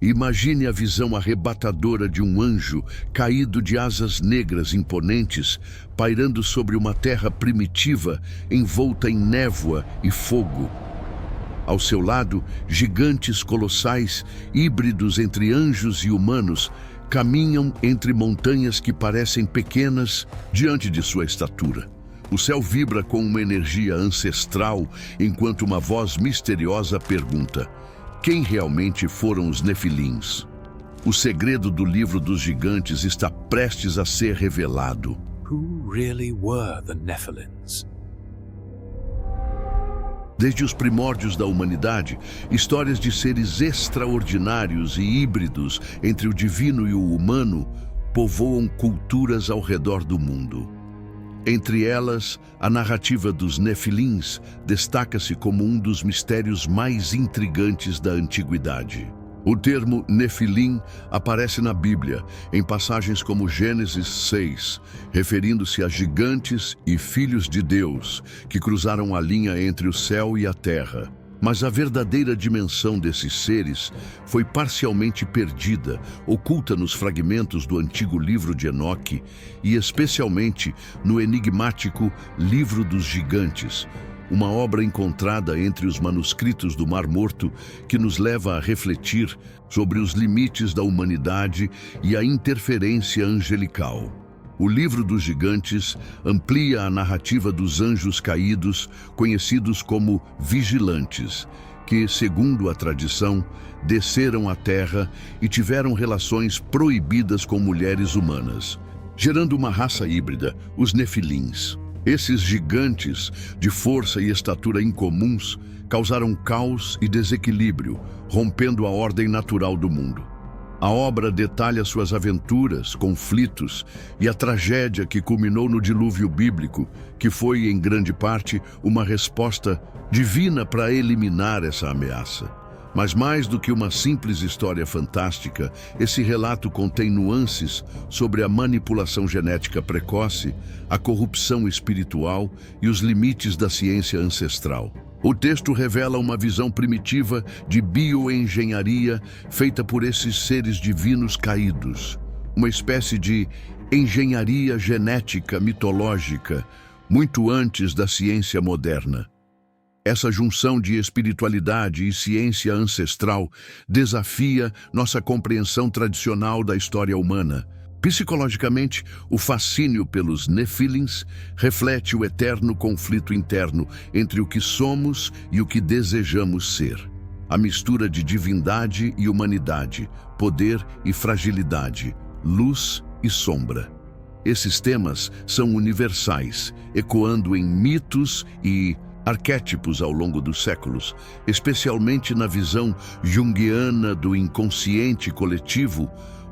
Imagine a visão arrebatadora de um anjo caído de asas negras imponentes, pairando sobre uma terra primitiva envolta em névoa e fogo. Ao seu lado, gigantes colossais, híbridos entre anjos e humanos, caminham entre montanhas que parecem pequenas diante de sua estatura. O céu vibra com uma energia ancestral, enquanto uma voz misteriosa pergunta: quem realmente foram os Nefilins? O segredo do livro dos gigantes está prestes a ser revelado. Who really were the Nephilims? Desde os primórdios da humanidade, histórias de seres extraordinários e híbridos entre o divino e o humano povoam culturas ao redor do mundo. Entre elas, a narrativa dos Nefilins destaca-se como um dos mistérios mais intrigantes da antiguidade. O termo Nefilim aparece na Bíblia, em passagens como Gênesis 6, referindo-se a gigantes e filhos de Deus que cruzaram a linha entre o céu e a terra. Mas a verdadeira dimensão desses seres foi parcialmente perdida, oculta nos fragmentos do antigo livro de Enoque e especialmente no enigmático Livro dos Gigantes, uma obra encontrada entre os manuscritos do Mar Morto que nos leva a refletir sobre os limites da humanidade e a interferência angelical. O Livro dos Gigantes amplia a narrativa dos anjos caídos, conhecidos como vigilantes, que, segundo a tradição, desceram à terra e tiveram relações proibidas com mulheres humanas, gerando uma raça híbrida, os Nefilins. Esses gigantes, de força e estatura incomuns, causaram caos e desequilíbrio, rompendo a ordem natural do mundo. A obra detalha suas aventuras, conflitos e a tragédia que culminou no dilúvio bíblico, que foi, em grande parte, uma resposta divina para eliminar essa ameaça. Mas mais do que uma simples história fantástica, esse relato contém nuances sobre a manipulação genética precoce, a corrupção espiritual e os limites da ciência ancestral. O texto revela uma visão primitiva de bioengenharia feita por esses seres divinos caídos, uma espécie de engenharia genética mitológica, muito antes da ciência moderna. Essa junção de espiritualidade e ciência ancestral desafia nossa compreensão tradicional da história humana. Psicologicamente, o fascínio pelos Nefilins reflete o eterno conflito interno entre o que somos e o que desejamos ser. A mistura de divindade e humanidade, poder e fragilidade, luz e sombra. Esses temas são universais, ecoando em mitos e arquétipos ao longo dos séculos, especialmente na visão junguiana do inconsciente coletivo,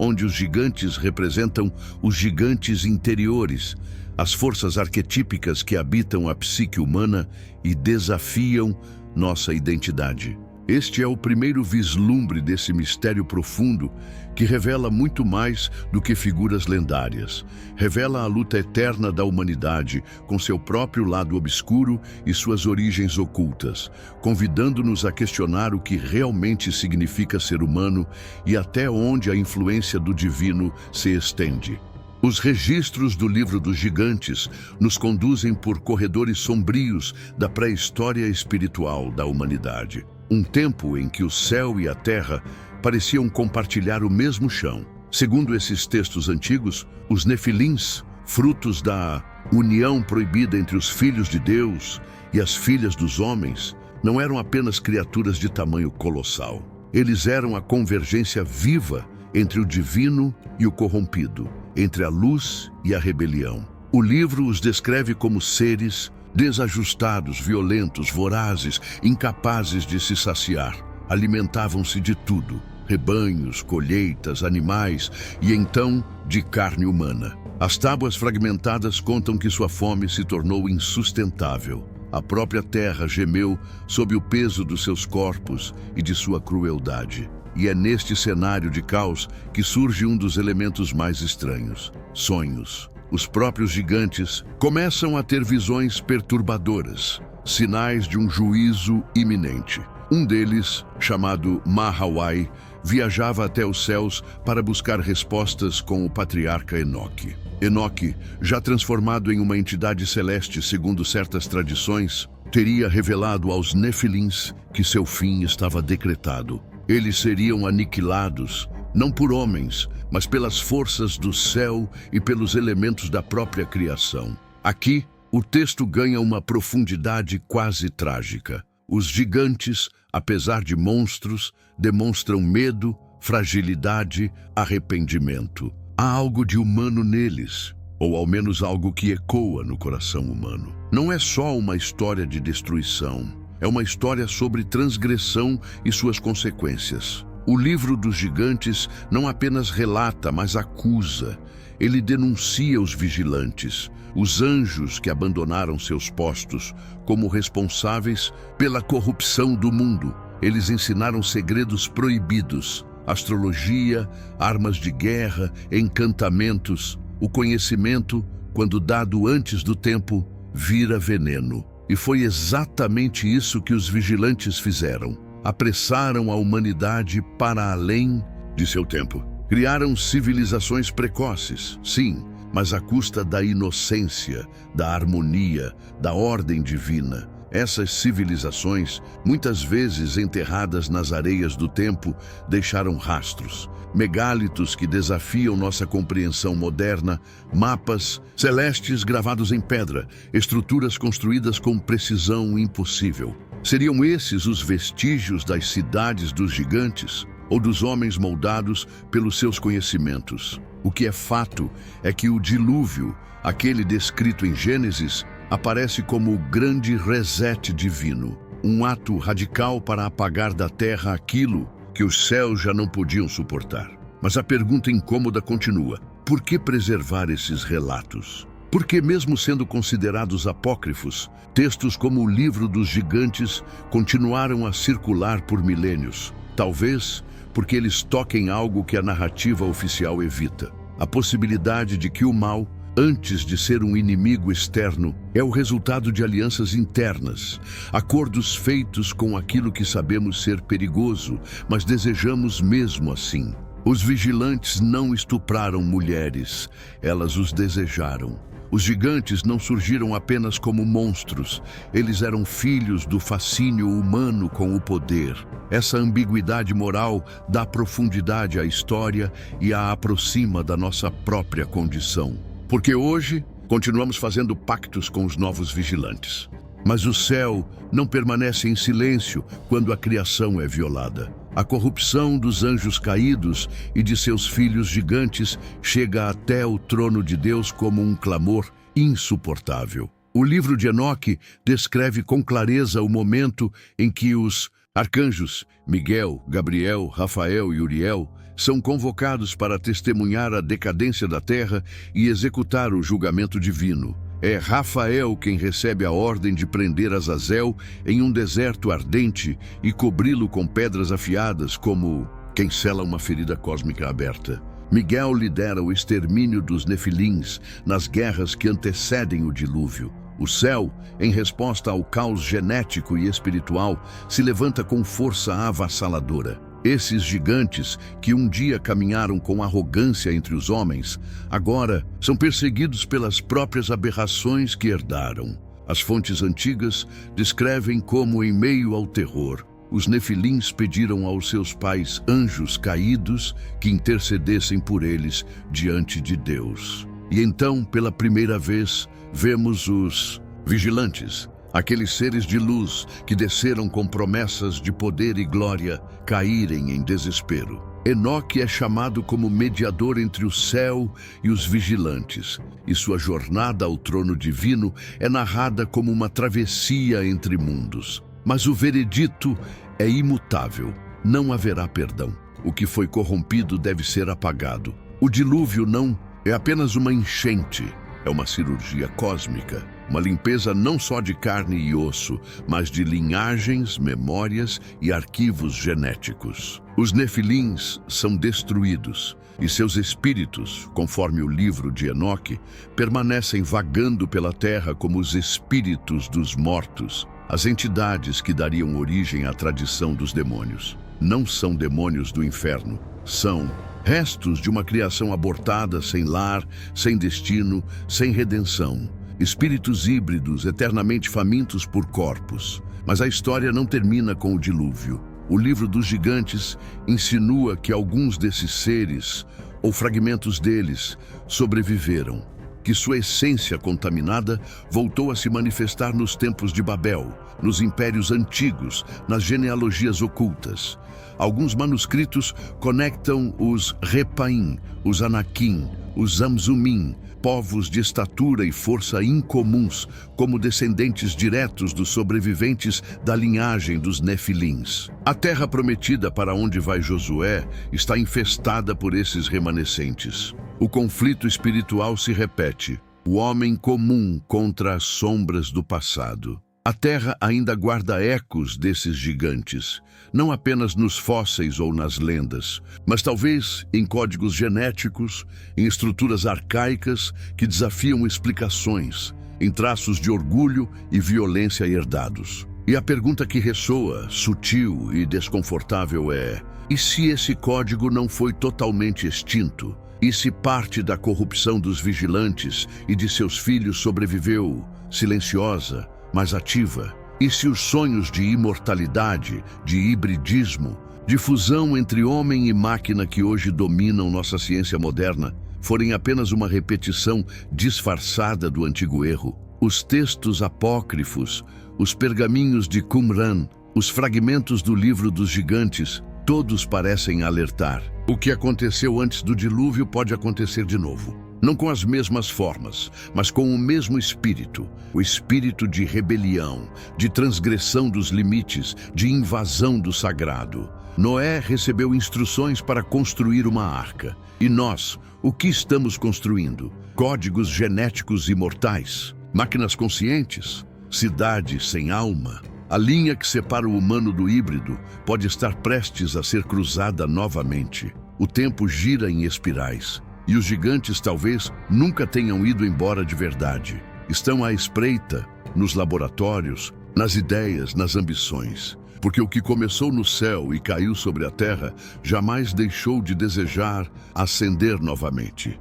onde os gigantes representam os gigantes interiores, as forças arquetípicas que habitam a psique humana e desafiam nossa identidade. Este é o primeiro vislumbre desse mistério profundo que revela muito mais do que figuras lendárias. Revela a luta eterna da humanidade com seu próprio lado obscuro e suas origens ocultas, convidando-nos a questionar o que realmente significa ser humano e até onde a influência do divino se estende. Os registros do Livro dos Gigantes nos conduzem por corredores sombrios da pré-história espiritual da humanidade. Um tempo em que o céu e a terra pareciam compartilhar o mesmo chão. Segundo esses textos antigos, os Nefilins, frutos da união proibida entre os filhos de Deus e as filhas dos homens, não eram apenas criaturas de tamanho colossal. Eles eram a convergência viva entre o divino e o corrompido, entre a luz e a rebelião. O livro os descreve como seres desajustados, violentos, vorazes, incapazes de se saciar. Alimentavam-se de tudo, rebanhos, colheitas, animais e então de carne humana. As tábuas fragmentadas contam que sua fome se tornou insustentável. A própria terra gemeu sob o peso dos seus corpos e de sua crueldade. E é neste cenário de caos que surge um dos elementos mais estranhos: sonhos. Os próprios gigantes começam a ter visões perturbadoras, sinais de um juízo iminente. Um deles, chamado Mahawai, viajava até os céus para buscar respostas com o patriarca Enoque. Enoque, já transformado em uma entidade celeste segundo certas tradições, teria revelado aos Nefilins que seu fim estava decretado. Eles seriam aniquilados, não por homens, mas pelas forças do céu e pelos elementos da própria criação. Aqui, o texto ganha uma profundidade quase trágica. Os gigantes, apesar de monstros, demonstram medo, fragilidade, arrependimento. Há algo de humano neles, ou ao menos algo que ecoa no coração humano. Não é só uma história de destruição, é uma história sobre transgressão e suas consequências. O livro dos gigantes não apenas relata, mas acusa. Ele denuncia os vigilantes, os anjos que abandonaram seus postos, como responsáveis pela corrupção do mundo. Eles ensinaram segredos proibidos, astrologia, armas de guerra, encantamentos. O conhecimento, quando dado antes do tempo, vira veneno. E foi exatamente isso que os vigilantes fizeram. Apressaram a humanidade para além de seu tempo. Criaram civilizações precoces, sim, mas à custa da inocência, da harmonia, da ordem divina. Essas civilizações, muitas vezes enterradas nas areias do tempo, deixaram rastros, megálitos que desafiam nossa compreensão moderna, mapas celestes gravados em pedra, estruturas construídas com precisão impossível. Seriam esses os vestígios das cidades dos gigantes ou dos homens moldados pelos seus conhecimentos? O que é fato é que o dilúvio, aquele descrito em Gênesis, aparece como o grande reset divino, um ato radical para apagar da terra aquilo que os céus já não podiam suportar. Mas a pergunta incômoda continua: por que preservar esses relatos? Porque, mesmo sendo considerados apócrifos, textos como o Livro dos Gigantes continuaram a circular por milênios. Talvez porque eles toquem algo que a narrativa oficial evita: a possibilidade de que o mal, antes de ser um inimigo externo, é o resultado de alianças internas, acordos feitos com aquilo que sabemos ser perigoso, mas desejamos mesmo assim. Os vigilantes não estupraram mulheres, elas os desejaram. Os gigantes não surgiram apenas como monstros, eles eram filhos do fascínio humano com o poder. Essa ambiguidade moral dá profundidade à história e a aproxima da nossa própria condição. Porque hoje continuamos fazendo pactos com os novos vigilantes. Mas o céu não permanece em silêncio quando a criação é violada. A corrupção dos anjos caídos e de seus filhos gigantes chega até o trono de Deus como um clamor insuportável. O livro de Enoque descreve com clareza o momento em que os arcanjos Miguel, Gabriel, Rafael e Uriel são convocados para testemunhar a decadência da terra e executar o julgamento divino. É Rafael quem recebe a ordem de prender Azazel em um deserto ardente e cobri-lo com pedras afiadas, como quem sela uma ferida cósmica aberta. Miguel lidera o extermínio dos Nefilins nas guerras que antecedem o dilúvio. O céu, em resposta ao caos genético e espiritual, se levanta com força avassaladora. Esses gigantes, que um dia caminharam com arrogância entre os homens, agora são perseguidos pelas próprias aberrações que herdaram. As fontes antigas descrevem como, em meio ao terror, os Nefilins pediram aos seus pais anjos caídos que intercedessem por eles diante de Deus. E então, pela primeira vez, vemos os vigilantes, aqueles seres de luz que desceram com promessas de poder e glória, caírem em desespero. Enoque é chamado como mediador entre o céu e os vigilantes, e sua jornada ao trono divino é narrada como uma travessia entre mundos. Mas o veredito é imutável: não haverá perdão. O que foi corrompido deve ser apagado. O dilúvio não é apenas uma enchente, é uma cirurgia cósmica. Uma limpeza não só de carne e osso, mas de linhagens, memórias e arquivos genéticos. Os Nefilins são destruídos e seus espíritos, conforme o livro de Enoque, permanecem vagando pela terra como os espíritos dos mortos, as entidades que dariam origem à tradição dos demônios. não são demônios do inferno. São restos de uma criação abortada, sem lar, sem destino, sem redenção. Espíritos híbridos, eternamente famintos por corpos. Mas a história não termina com o dilúvio. O livro dos gigantes insinua que alguns desses seres, ou fragmentos deles, sobreviveram, que sua essência contaminada voltou a se manifestar nos tempos de Babel, nos impérios antigos, nas genealogias ocultas. Alguns manuscritos conectam os Repaim, os Anakim, os Zamzumim, povos de estatura e força incomuns, como descendentes diretos dos sobreviventes da linhagem dos Nefilins. A terra prometida para onde vai Josué está infestada por esses remanescentes. O conflito espiritual se repete, o homem comum contra as sombras do passado. A terra ainda guarda ecos desses gigantes, não apenas nos fósseis ou nas lendas, mas talvez em códigos genéticos, em estruturas arcaicas que desafiam explicações, em traços de orgulho e violência herdados. E a pergunta que ressoa, sutil e desconfortável é: e se esse código não foi totalmente extinto? E se parte da corrupção dos vigilantes e de seus filhos sobreviveu, silenciosa, mas ativa? E se os sonhos de imortalidade, de hibridismo, de fusão entre homem e máquina que hoje dominam nossa ciência moderna, forem apenas uma repetição disfarçada do antigo erro? Os textos apócrifos, os pergaminhos de Qumran, os fragmentos do livro dos gigantes, todos parecem alertar. O que aconteceu antes do dilúvio pode acontecer de novo. Não com as mesmas formas, mas com o mesmo espírito. O espírito de rebelião, de transgressão dos limites, de invasão do sagrado. Noé recebeu instruções para construir uma arca. E nós, o que estamos construindo? Códigos genéticos imortais? Máquinas conscientes? Cidades sem alma? A linha que separa o humano do híbrido pode estar prestes a ser cruzada novamente. O tempo gira em espirais. E os gigantes talvez nunca tenham ido embora de verdade. Estão à espreita, nos laboratórios, nas ideias, nas ambições. Porque o que começou no céu e caiu sobre a terra jamais deixou de desejar ascender novamente.